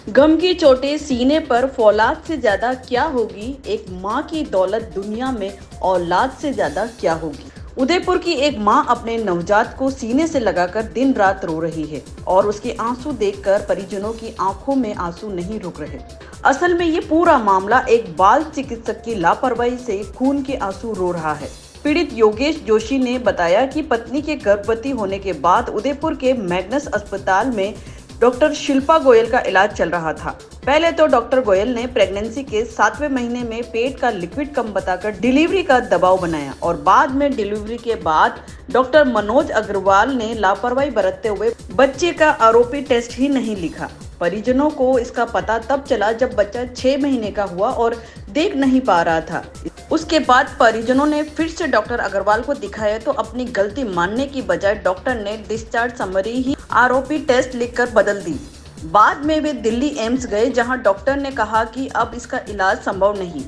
गम की चोटें सीने पर फौलाद से ज्यादा क्या होगी, एक माँ की दौलत दुनिया में औलाद से ज्यादा क्या होगी। उदयपुर की एक माँ अपने नवजात को सीने से लगाकर दिन रात रो रही है और उसके आंसू देखकर परिजनों की आंखों में आंसू नहीं रुक रहे। असल में ये पूरा मामला एक बाल चिकित्सक की लापरवाही से खून के आंसू रो रहा है। पीड़ित योगेश जोशी ने बताया कि पत्नी के गर्भवती होने के बाद उदयपुर के मैग्नस अस्पताल में डॉक्टर शिल्पा गोयल का इलाज चल रहा था। पहले तो डॉक्टर गोयल ने प्रेगनेंसी के 7वें महीने में पेट का लिक्विड कम बताकर डिलीवरी का दबाव बनाया और बाद में डिलीवरी के बाद डॉक्टर मनोज अग्रवाल ने लापरवाही बरतते हुए बच्चे का आरोपी टेस्ट ही नहीं लिखा। परिजनों को इसका पता तब चला जब बच्चा 6 महीने का हुआ और देख नहीं पा रहा था। उसके बाद परिजनों ने फिर से डॉक्टर अग्रवाल को दिखाया तो अपनी गलती मानने की बजाय डॉक्टर ने डिस्चार्ज समरी ही आरोपी टेस्ट लिखकर बदल दी। बाद में वे दिल्ली एम्स गए जहां डॉक्टर ने कहा कि अब इसका इलाज संभव नहीं।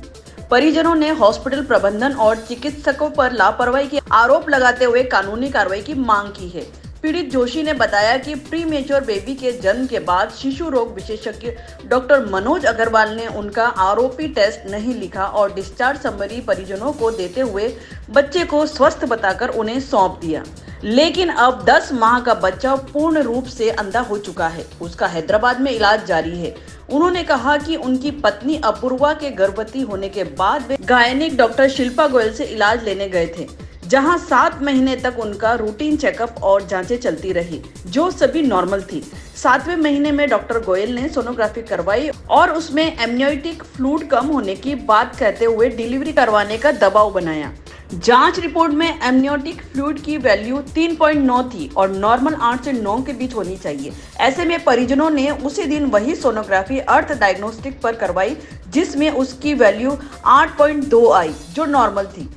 परिजनों ने हॉस्पिटल प्रबंधन और चिकित्सकों पर लापरवाही के आरोप लगाते हुए कानूनी कार्रवाई की मांग की है। पीड़ित जोशी ने बताया कि प्रीमेच्योर बेबी के जन्म के बाद शिशु रोग विशेषज्ञ डॉक्टर मनोज अग्रवाल ने उनका आरोपी टेस्ट नहीं लिखा और डिस्चार्ज समरी परिजनों को देते हुए बच्चे को स्वस्थ बताकर उन्हें सौंप दिया। लेकिन अब 10 माह का बच्चा पूर्ण रूप से अंधा हो चुका है। उसका हैदराबाद में इलाज जारी है। उन्होंने कहा कि उनकी पत्नी अपूर्वा के गर्भवती होने के बाद वे गायनिक डॉक्टर शिल्पा गोयल से इलाज लेने गए थे, जहां 7 महीने तक उनका रूटीन चेकअप और जांचें चलती रही, जो सभी नॉर्मल थी। 7वें महीने में डॉक्टर गोयल ने सोनोग्राफी करवाई और उसमें एमनियोटिक फ्लूइड कम होने की बात कहते हुए डिलीवरी करवाने का दबाव बनाया। जांच रिपोर्ट में एमनियोटिक फ्लूइड की वैल्यू 3.9 थी और नॉर्मल 8 से 9 के बीच होनी चाहिए। ऐसे में परिजनों ने उसी दिन वही सोनोग्राफी अर्थ डायग्नोस्टिक पर करवाई, जिसमें उसकी वैल्यू 8.2 आई, जो नॉर्मल थी।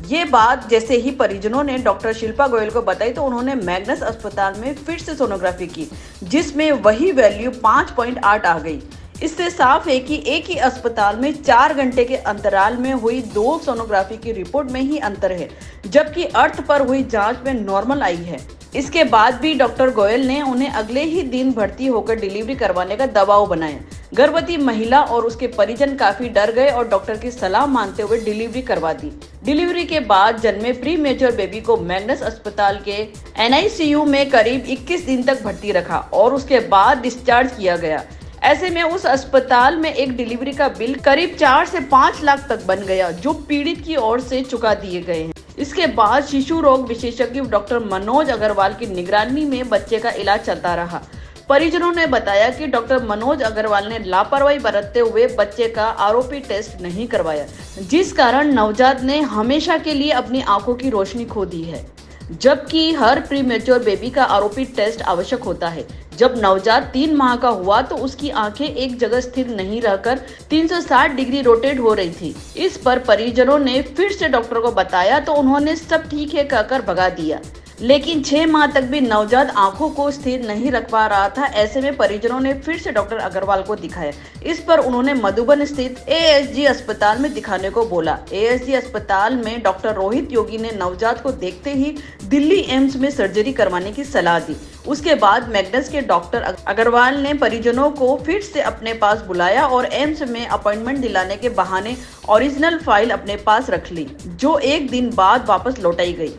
ये बात जैसे ही परिजनों ने डॉक्टर शिल्पा गोयल को बताई तो उन्होंने मैग्नस अस्पताल में फिर से सोनोग्राफी की, जिसमें वही वैल्यू 5.8 आ गई। इससे साफ है कि एक ही अस्पताल में 4 घंटे के अंतराल में हुई 2 सोनोग्राफी की रिपोर्ट में ही अंतर है, जबकि अर्थ पर हुई जांच में नॉर्मल आई है। इसके बाद भी डॉक्टर गोयल ने उन्हें अगले ही दिन भर्ती होकर डिलीवरी करवाने का दबाव बनाया। गर्भवती महिला और उसके परिजन काफी डर गए और डॉक्टर की सलाह मानते हुए डिलीवरी करवा दी। डिलीवरी के बाद जन्मे प्रीमेच्योर बेबी को मैग्नस अस्पताल के NICU में करीब 21 दिन तक भर्ती रखा और उसके बाद डिस्चार्ज किया गया। ऐसे में उस अस्पताल में एक डिलीवरी का बिल करीब 4 से 5 लाख तक बन गया, जो पीड़ित की ओर से चुका दिए गए हैं। इसके बाद शिशु रोग विशेषज्ञ डॉक्टर मनोज अग्रवाल की निगरानी में बच्चे का इलाज चलता रहा। परिजनों ने बताया कि डॉक्टर मनोज अग्रवाल ने लापरवाही बरतते हुए बच्चे का आरोपी टेस्ट नहीं करवाया, जिस कारण नवजात ने हमेशा के लिए अपनी आंखों की रोशनी खो दी है। जबकि हर प्रीमेच्योर बेबी का आरोपी टेस्ट आवश्यक होता है। जब नवजात 3 माह का हुआ तो उसकी आंखें एक जगह स्थिर नहीं रहकर 360 डिग्री रोटेट हो रही थी। इस पर परिजनों ने फिर से डॉक्टर को बताया तो उन्होंने सब ठीक है कहकर भगा दिया, लेकिन 6 माह तक भी नवजात आंखों को स्थिर नहीं रख पा रहा था। ऐसे में परिजनों ने फिर से डॉक्टर अग्रवाल को दिखाया। इस पर उन्होंने मधुबन स्थित ASG अस्पताल में दिखाने को बोला। ASG अस्पताल में डॉक्टर रोहित योगी ने नवजात को देखते ही दिल्ली एम्स में सर्जरी करवाने की सलाह दी। उसके बाद मैग्नस के डॉक्टर अग्रवाल ने परिजनों को फिर से अपने पास बुलाया और एम्स में अपॉइंटमेंट दिलाने के बहाने ओरिजिनल फाइल अपने पास रख ली, जो एक दिन बाद वापस लौटाई गई।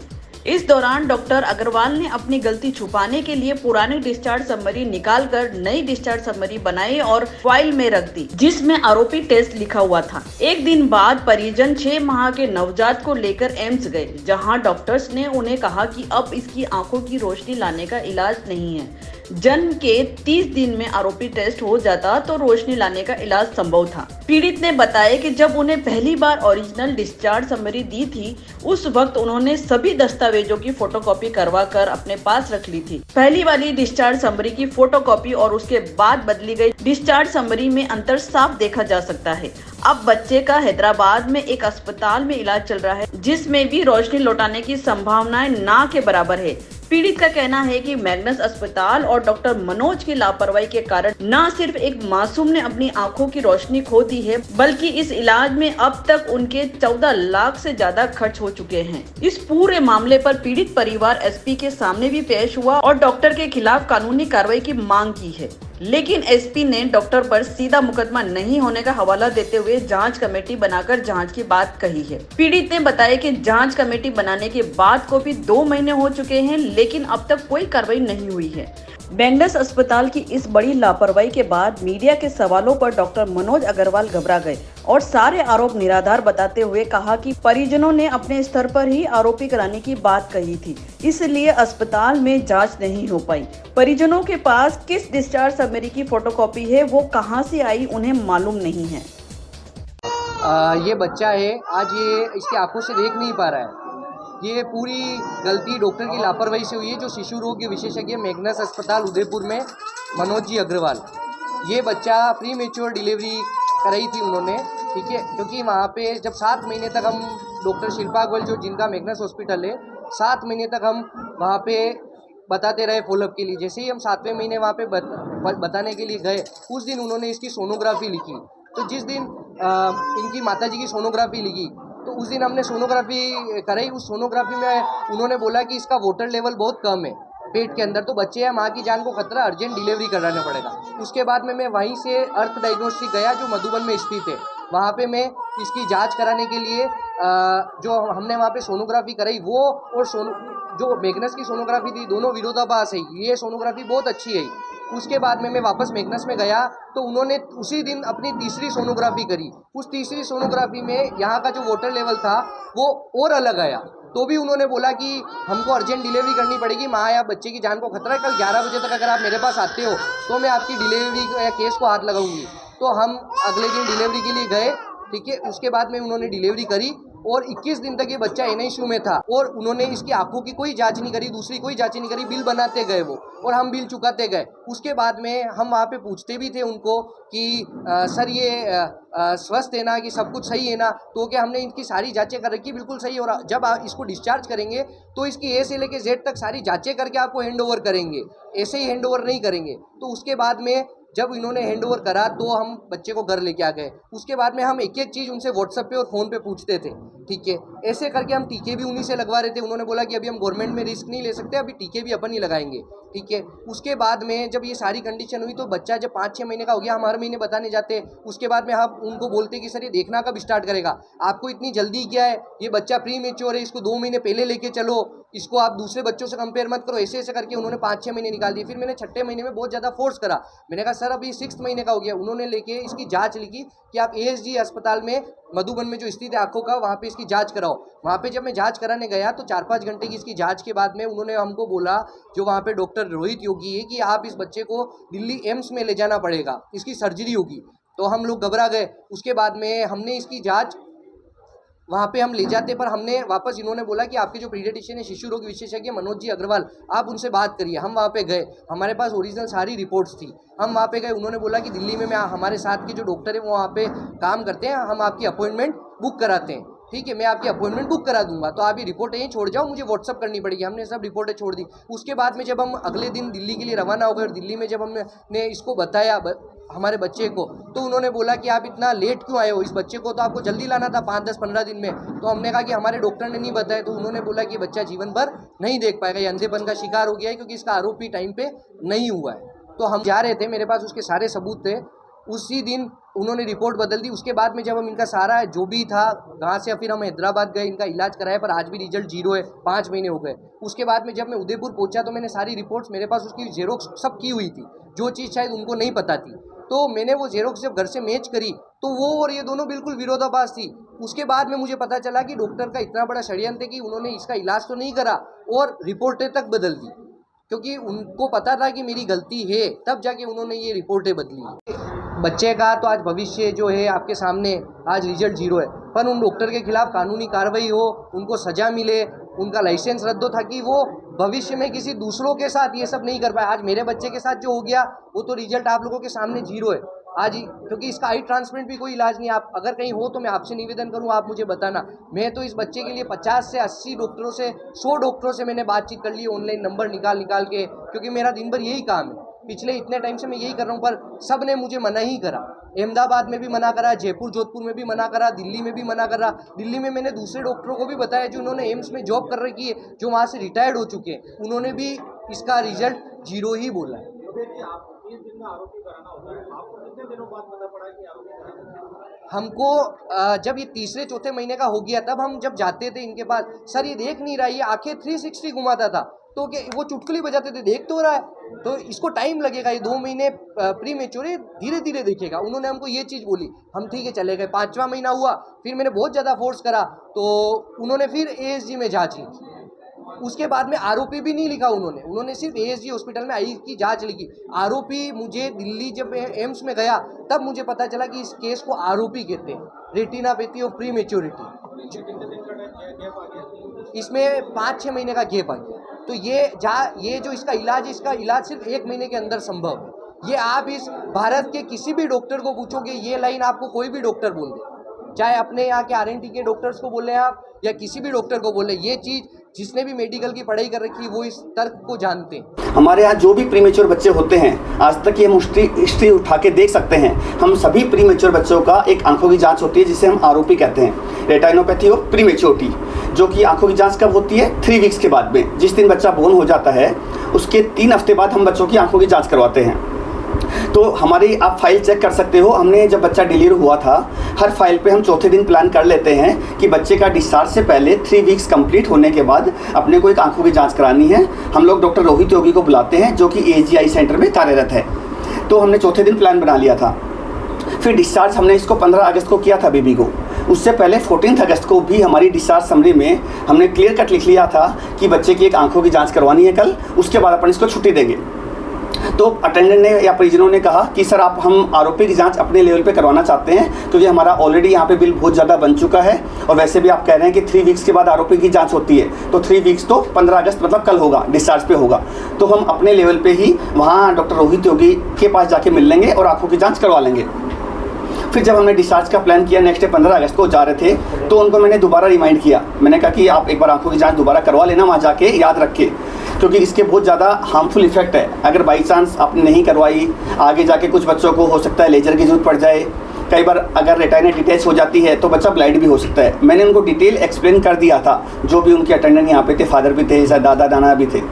इस दौरान डॉक्टर अग्रवाल ने अपनी गलती छुपाने के लिए पुरानी डिस्चार्ज समरी निकालकर नई डिस्चार्ज समरी बनाई और फाइल में रख दी, जिसमें आरोपी टेस्ट लिखा हुआ था। एक दिन बाद परिजन 6 माह के नवजात को लेकर एम्स गए, जहां डॉक्टर्स ने उन्हें कहा कि अब इसकी आंखों की रोशनी लाने का इलाज नहीं है। जन्म के 30 दिन में आरोपी टेस्ट हो जाता तो रोशनी लाने का इलाज संभव था। पीड़ित ने बताया कि जब उन्हें पहली बार ओरिजिनल डिस्चार्ज समरी दी थी, उस वक्त उन्होंने सभी दस्तावेजों की फोटोकॉपी करवा कर अपने पास रख ली थी। पहली वाली डिस्चार्ज समरी की फोटोकॉपी और उसके बाद बदली गई डिस्चार्ज समरी में अंतर साफ देखा जा सकता है। अब बच्चे का हैदराबाद में एक अस्पताल में इलाज चल रहा है, जिसमें भी रोशनी लौटाने की संभावनाएं ना के बराबर है। पीड़ित का कहना है कि मैग्नस अस्पताल और डॉक्टर मनोज की लापरवाही के कारण न सिर्फ एक मासूम ने अपनी आंखों की रोशनी खो दी है, बल्कि इस इलाज में अब तक उनके 14 लाख से ज्यादा खर्च हो चुके हैं। इस पूरे मामले पर पीड़ित परिवार SP के सामने भी पेश हुआ और डॉक्टर के खिलाफ कानूनी कार्रवाई की मांग की है। लेकिन एसपी ने डॉक्टर पर सीधा मुकदमा नहीं होने का हवाला देते हुए जांच कमेटी बनाकर जांच की बात कही है। पीड़ित ने बताया कि जांच कमेटी बनाने के बाद को भी 2 महीने हो चुके हैं, लेकिन अब तक कोई कार्रवाई नहीं हुई है। बेंडस अस्पताल की इस बड़ी लापरवाही के बाद मीडिया के सवालों पर डॉक्टर मनोज अग्रवाल घबरा गए और सारे आरोप निराधार बताते हुए कहा कि परिजनों ने अपने स्तर पर ही आरोपी कराने की बात कही थी, इसलिए अस्पताल में जांच नहीं हो पाई। परिजनों के पास किस डिस्चार्ज समरी की फोटोकॉपी है, वो कहां से आई, उन्हें मालूम नहीं है। ये बच्चा है, आज ये इसकी आंखों से देख नहीं पा रहा है। ये पूरी गलती डॉक्टर की लापरवाही से हुई है, जो शिशु रोग के विशेषज्ञ मैग्नस अस्पताल उदयपुर में मनोज जी अग्रवाल। ये बच्चा प्री मेच्योर डिलीवरी कराई थी उन्होंने, ठीक है, क्योंकि वहाँ पे जब 7 महीने तक हम डॉक्टर शिल्पा गोयल जो जिनका मैग्नस हॉस्पिटल है, 7 महीने तक हम वहाँ पे बताते रहे फॉलोअप के लिए। जैसे ही हम 7वें महीने वहाँ पे बताने के लिए गए, उस दिन उन्होंने इसकी सोनोग्राफी लिखी। तो जिस दिन इनकी माताजी की सोनोग्राफी लिखी, तो उस दिन हमने सोनोग्राफी कराई। उस सोनोग्राफी में उन्होंने बोला कि इसका वाटर लेवल बहुत कम है पेट के अंदर, तो बच्चे या माँ की जान को खतरा, अर्जेंट डिलीवरी कराना पड़ेगा। उसके बाद में मैं वहीं से अर्थ डायग्नोस्टिक गया जो मधुबन में स्थित है। वहाँ पे मैं इसकी जांच कराने के लिए जो हमने वहाँ पे सोनोग्राफी कराई, वो और जो मैग्नस की सोनोग्राफी थी, दोनों विरोधाभास है। ये सोनोग्राफी बहुत अच्छी है। उसके बाद में मैं वापस मैग्नस में गया, तो उन्होंने उसी दिन अपनी तीसरी सोनोग्राफी करी। उस तीसरी सोनोग्राफी में यहाँ का जो वाटर लेवल था वो और अलग आया। तो भी उन्होंने बोला कि हमको अर्जेंट डिलीवरी करनी पड़ेगी, माँ या बच्चे की जान को खतरा है, कल 11 बजे तक अगर आप मेरे पास आते हो तो मैं आपकी डिलीवरी या केस को हाथ लगाऊंगी। तो हम अगले दिन डिलीवरी के लिए गए, ठीक है। उसके बाद में उन्होंने डिलीवरी करी और 21 दिन तक ये बच्चा एनआईसीयू में था और उन्होंने इसकी आंखों की कोई जांच नहीं करी, दूसरी कोई जांच नहीं करी। बिल बनाते गए वो और हम बिल चुकाते गए। उसके बाद में हम वहाँ पे पूछते भी थे उनको कि सर ये स्वस्थ है ना, कि सब कुछ सही है ना? तो क्या हमने इनकी सारी जांचें कर रखी, बिल्कुल सही। और जब आप इसको डिस्चार्ज करेंगे तो इसकी ए से लेके जेड तक सारी जांचें करके आपको हैंड ओवर करेंगे, ऐसे ही हैंड ओवर नहीं करेंगे। तो उसके बाद में जब इन्होंने हैंड ओवर करा तो हम बच्चे को घर लेके आ गए। उसके बाद में हम एक एक चीज़ उनसे व्हाट्सएप पे और फ़ोन पे पूछते थे, ठीक है। ऐसे करके हम टीके भी उन्हीं से लगवा रहे थे। उन्होंने बोला कि अभी हम गवर्नमेंट में रिस्क नहीं ले सकते, अभी टीके भी अपन ही लगाएंगे, ठीक है। उसके बाद में जब ये सारी कंडीशन हुई तो बच्चा जब 5-6 महीने का हो गया, हम हर महीने बताने जाते। उसके बाद में हम उनको बोलते कि सर ये देखना कब स्टार्ट करेगा, आपको इतनी जल्दी क्या है, ये बच्चा प्री मेच्योर है, इसको 2 महीने पहले लेके चलो, इसको आप दूसरे बच्चों से कंपेयर मत करो। ऐसे ऐसे करके उन्होंने 5-6 महीने निकाल दिए। फिर मैंने 6ठे महीने में बहुत ज़्यादा फोर्स करा। मैंने कहा सर अभी 6 महीने का हो गया। उन्होंने लेके इसकी जांच लिखी कि आप एएसजी अस्पताल में मधुबन में जो स्थित है आंखों का, वहाँ पे इसकी जांच कराओ। वहाँ पे जब मैं जांच कराने गया तो 4-5 घंटे की इसकी जांच के बाद में उन्होंने हमको बोला, जो वहाँ पे डॉक्टर रोहित योगी है, कि आप इस बच्चे को दिल्ली एम्स में ले जाना पड़ेगा, इसकी सर्जरी होगी। तो हम लोग घबरा गए। उसके बाद में हमने इसकी जाँच वहाँ पे हम ले जाते, पर हमने वापस इन्होंने बोला कि आपके जो पीडियाट्रिशियन है, शिशु रोग विशेषज्ञ मनोज जी अग्रवाल, आप उनसे बात करिए। हम वहाँ पे गए, हमारे पास ओरिजिनल सारी रिपोर्ट्स थी। हम वहाँ पे गए, उन्होंने बोला कि दिल्ली में हमारे साथ के जो डॉक्टर है वो वहाँ पे काम करते हैं, हम आपकी अपॉइंटमेंट बुक कराते हैं, ठीक है, मैं आपकी अपॉइंटमेंट बुक करा दूंगा। तो आप ये रिपोर्टें यहीं छोड़ जाओ, मुझे व्हाट्सअप करनी पड़ेगी। हमने सब रिपोर्टें छोड़ दी। उसके बाद में जब हम अगले दिन दिल्ली के लिए रवाना हो गए और दिल्ली में जब हमने इसको बताया हमारे बच्चे को, तो उन्होंने बोला कि आप इतना लेट क्यों आए हो, इस बच्चे को तो आपको जल्दी लाना था 5-10-15 दिन में। तो हमने कहा कि हमारे डॉक्टर ने नहीं बताया। तो उन्होंने बोला कि बच्चा जीवन भर नहीं देख पाएगा, ये अंधेपन का शिकार हो गया है, क्योंकि इसका आरोप भी टाइम पे नहीं हुआ है। तो हम जा रहे थे, मेरे पास उसके सारे सबूत थे। उसी दिन उन्होंने रिपोर्ट बदल दी। उसके बाद में जब हम इनका सारा जो भी था वहाँ से फिर हम हैदराबाद गए, इनका इलाज कराया, पर आज भी रिजल्ट 0 है, 5 महीने हो गए। उसके बाद में जब मैं उदयपुर पहुंचा तो मैंने सारी रिपोर्ट्स, मेरे पास उसकी जेरोक्स सब की हुई थी, जो चीज़ शायद उनको नहीं पता थी। तो मैंने वो जेरोक्स जब घर से मैच करी तो वो और ये दोनों बिल्कुल विरोधाभास थी। उसके बाद में मुझे पता चला कि डॉक्टर का इतना बड़ा षड्यंत्र है कि उन्होंने इसका इलाज तो नहीं करा और रिपोर्टें तक बदल दी, क्योंकि उनको पता था कि मेरी गलती है, तब जाके उन्होंने ये रिपोर्टें बदली। बच्चे का तो आज भविष्य जो है आपके सामने, आज रिजल्ट 0 है, पर उन डॉक्टर के खिलाफ कानूनी कार्रवाई हो, उनको सज़ा मिले, उनका लाइसेंस रद्द हो, ताकि वो भविष्य में किसी दूसरों के साथ ये सब नहीं कर पाए। आज मेरे बच्चे के साथ जो हो गया वो तो रिजल्ट आप लोगों के सामने 0 है आज ही, क्योंकि इसका आई ट्रांसप्लांट भी कोई इलाज नहीं है। आप अगर कहीं हो तो मैं आपसे निवेदन करूँ, आप मुझे बताना। मैं तो इस बच्चे के लिए 50 से 80 डॉक्टरों से, 100 डॉक्टरों से मैंने बातचीत कर ली, ऑनलाइन नंबर निकाल के, क्योंकि मेरा दिन भर यही काम है। पिछले इतने टाइम से मैं यही कर रहा हूँ, पर सब ने मुझे मना ही करा। अहमदाबाद में भी मना करा, जयपुर जोधपुर में भी मना करा, दिल्ली में भी मना करा। दिल्ली में मैंने दूसरे डॉक्टरों को भी बताया जो उन्होंने एम्स में जॉब कर रखी है, जो वहाँ से रिटायर्ड हो चुके हैं, उन्होंने भी इसका रिजल्ट 0 ही बोला है। 30 दिन में आरोपी कराना होता है, आपको कितने दिनों बाद पता पड़ा कि आरोपी कराना? हमको जब ये तीसरे चौथे महीने का हो गया तब हम जब जाते थे इनके पास, सर ये देख नहीं रहा, ये आंखें 360 घुमाता था, तो वो चुटकुली बजाते थे, देख तो रहा है, तो इसको टाइम लगेगा, ये 2 महीने प्री मेच्योर है, धीरे धीरे देखेगा। उन्होंने हमको ये चीज़ बोली, हम ठीक है चले गए। 5वां महीना हुआ, फिर मैंने बहुत ज़्यादा फोर्स करा, तो उन्होंने फिर ASG में जाँच लिखी। उसके बाद में आरोपी भी नहीं लिखा उन्होंने सिर्फ ASG हॉस्पिटल में आई की जांच लिखी। आरोपी मुझे दिल्ली जब एम्स में गया तब मुझे पता चला कि इस केस को आरोपी कहते हैं, रेटिनापैथी ऑफ प्री मेच्योरिटी। इसमें 5-6 महीने का गैप आ गया। तो ये जो इसका इलाज सिर्फ 1 महीने के अंदर संभव है। ये आप इस भारत के किसी भी डॉक्टर को पूछोगे, ये लाइन आपको कोई भी डॉक्टर बोल दे, चाहे अपने यहाँ के RNT के डॉक्टर्स को बोले आप या किसी भी डॉक्टर को बोले, ये चीज़ जिसने भी मेडिकल की पढ़ाई कर रखी है वो इस तर्क को जानते हैं। हमारे यहाँ जो भी प्रीमेच्योर बच्चे होते हैं, आज तक की हम हिस्ट्री उठा के देख सकते हैं, हम सभी प्रीमेच्योर बच्चों का एक आंखों की जांच होती है जिसे हम आरोपी कहते हैं, रेटिनोपैथी ऑफ प्रीमेच्योरिटी, जो कि आंखों की जांच कब होती है? 3 वीक्स के बाद में। जिस दिन बच्चा बोर्न हो जाता है उसके 3 हफ्ते बाद हम बच्चों की आंखों की जाँच करवाते हैं। तो हमारी आप फाइल चेक कर सकते हो, हमने जब बच्चा डिलीवर हुआ था हर फाइल पे हम चौथे दिन प्लान कर लेते हैं कि बच्चे का डिस्चार्ज से पहले 3 वीक्स कंप्लीट होने के बाद अपने को एक आंखों की जांच करानी है। हम लोग डॉक्टर रोहित योगी को बुलाते हैं जो कि AGI सेंटर में कार्यरत है। तो हमने चौथे दिन प्लान बना लिया था। फिर डिस्चार्ज हमने इसको 15 अगस्त को किया था बेबी को। उससे पहले 14 अगस्त को भी हमारी डिस्चार्ज समरी में हमने क्लियर कट लिख लिया था कि बच्चे की एक आंखों की जाँच करवानी है कल, उसके बाद अपन इसको छुट्टी देंगे। तो अटेंडेंट ने या परिजनों ने कहा कि सर हम आरोपी की जांच अपने लेवल पे करवाना चाहते हैं क्योंकि हमारा ऑलरेडी यहाँ पे बिल बहुत ज़्यादा बन चुका है, और वैसे भी आप कह रहे हैं कि 3 वीक्स के बाद आरोपी की जांच होती है, तो 3 वीक्स तो 15 अगस्त मतलब कल होगा, डिस्चार्ज पे होगा। तो हम अपने लेवल पे ही वहाँ डॉक्टर रोहित योगी के पास जाके मिल लेंगे और आंखों की जाँच करवा लेंगे। फिर जब हमने डिस्चार्ज का प्लान किया, नेक्स्ट डे 15 अगस्त को जा रहे थे, तो उनको मैंने दोबारा रिमाइंड किया। मैंने कहा कि आप एक बार आंखों की जांच दोबारा करवा लेना वहाँ जाके, याद रख के, क्योंकि इसके बहुत ज़्यादा हार्मफुल इफेक्ट है। अगर बाई चांस आपने नहीं करवाई, आगे जाके कुछ बच्चों को हो सकता है लेजर की जरूरत पड़ जाए। कई बार अगर रेटिना डिटैच हो जाती है तो बच्चा ब्लाइंड भी हो सकता है। मैंने उनको डिटेल एक्सप्लेन कर दिया था, जो भी उनके अटेंडेंट यहाँ पे थे, फादर भी थे, दादा दाना भी थे।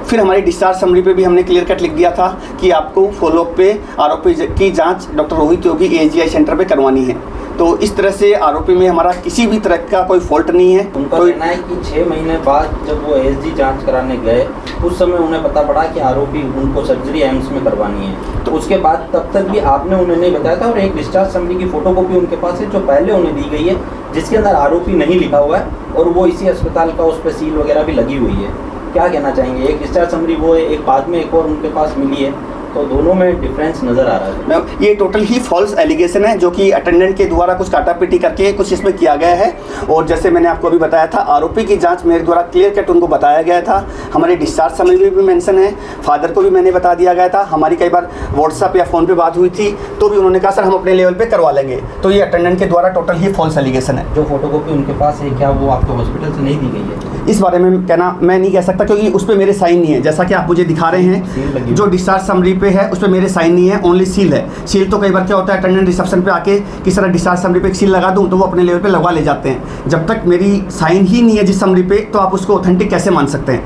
फिर हमारी डिस्चार्ज समरी पे भी हमने क्लियर कट लिख दिया था कि आपको फॉलोअप पे आरोपी की जांच डॉक्टर रोहित योगी AGI सेंटर पे करवानी है। तो इस तरह से आरोपी में हमारा किसी भी तरह का कोई फॉल्ट नहीं है। उनका कहना है कि 6 महीने बाद जब वो ASG जांच कराने गए उस समय उन्हें पता पड़ा कि आरोपी उनको सर्जरी एम्स में करवानी है, तो उसके बाद तब तक भी आपने उन्हें नहीं बताया था, और एक डिस्चार्ज समरी की फोटोकॉपी उनके पास है जो पहले उन्हें दी गई है जिसके अंदर आरोपी नहीं लिखा हुआ है, और वो इसी अस्पताल का उस पर सील वगैरह भी लगी हुई है। क्या कहना चाहेंगे? एक डिस्चार्ज समरी वो है, एक बाद में एक और उनके पास मिली है, तो दोनों में डिफरेंस नज़र आ रहा है। ये टोटल ही फॉल्स एलिगेशन है जो कि अटेंडेंट के द्वारा कुछ काटापीटी करके कुछ इसमें किया गया है। और जैसे मैंने आपको अभी बताया था, आरोपी की जांच मेरे द्वारा क्लियर कट उनको बताया गया था। हमारे डिस्चार्ज समरी में भी मेंशन है, फादर को भी मैंने बता दिया गया था। हमारी कई बार व्हाट्सएप या फ़ोन पे बात हुई थी तो भी उन्होंने कहा सर हम अपने लेवल पर करवा लेंगे। तो ये अटेंडेंट के द्वारा टोटल ही फॉल्स एलिगेशन है। जो फोटोकॉपी उनके पास है क्या वो आपको हॉस्पिटल से नहीं दी गई है? इस बारे में कहना मैं नहीं कह सकता क्योंकि उस पर मेरे साइन नहीं है। जैसा कि आप मुझे दिखा रहे हैं, जो डिस्चार्ज समरी पे है उस पर मेरे साइन नहीं है, ओनली सील है। सील तो कई बार क्या होता है, अटेंडेंट रिसेप्शन पे आके किस तरह डिस्चार्ज समरी पे एक सील लगा दूं तो वो अपने लेवल पे लगवा ले जाते हैं। जब तक मेरी साइन ही नहीं है जिस समरी पे, तो आप उसको ऑथेंटिक कैसे मान सकते हैं?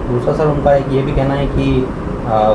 दूसरा सर उनका एक ये भी कहना है कि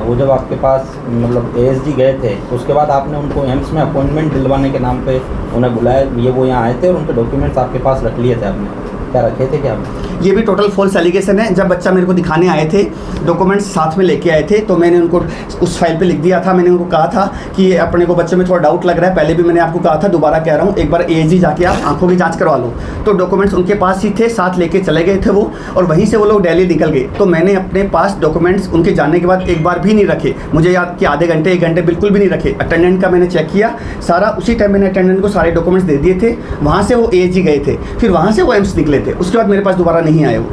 वो जब आपके पास मतलब ASG गए थे उसके बाद आपने उनको एम्स में अपॉइंटमेंट दिलवाने के नाम पे उन्हें बुलाया, ये वो यहाँ आए थे और उनके डॉक्यूमेंट्स आपके पास रख लिए थे आपने, क्या रखे थे क्या? ये भी टोटल फॉल्स एलिगेशन है। जब बच्चा मेरे को दिखाने आए थे, डॉक्यूमेंट्स साथ में लेके आए थे, तो मैंने उनको उस फाइल पे लिख दिया था। मैंने उनको कहा था कि अपने को बच्चे में थोड़ा डाउट लग रहा है, पहले भी मैंने आपको कहा था, दोबारा कह रहा हूँ, एक बार ASG जाके आप आंखों की जांच करवा लो। तो डॉक्यूमेंट्स उनके पास ही थे, साथ लेके चले गए थे वो, और वहीं से वो लोग दिल्ली निकल गए। तो मैंने अपने पास डॉक्यूमेंट्स उनके जाने के बाद एक बार भी नहीं रखे। मुझे याद कि आधे घंटे 1 घंटे बिल्कुल भी नहीं रखे। अटेंडेंट का मैंने चेक किया सारा, उसी टाइम मैंने अटेंडेंट को सारे डॉक्यूमेंट्स दे दिए थे। वहाँ से वो ASG गए थे, फिर वहाँ से वो एम्स निकले थे, उसके बाद मेरे पास दोबारा नहीं आए वो।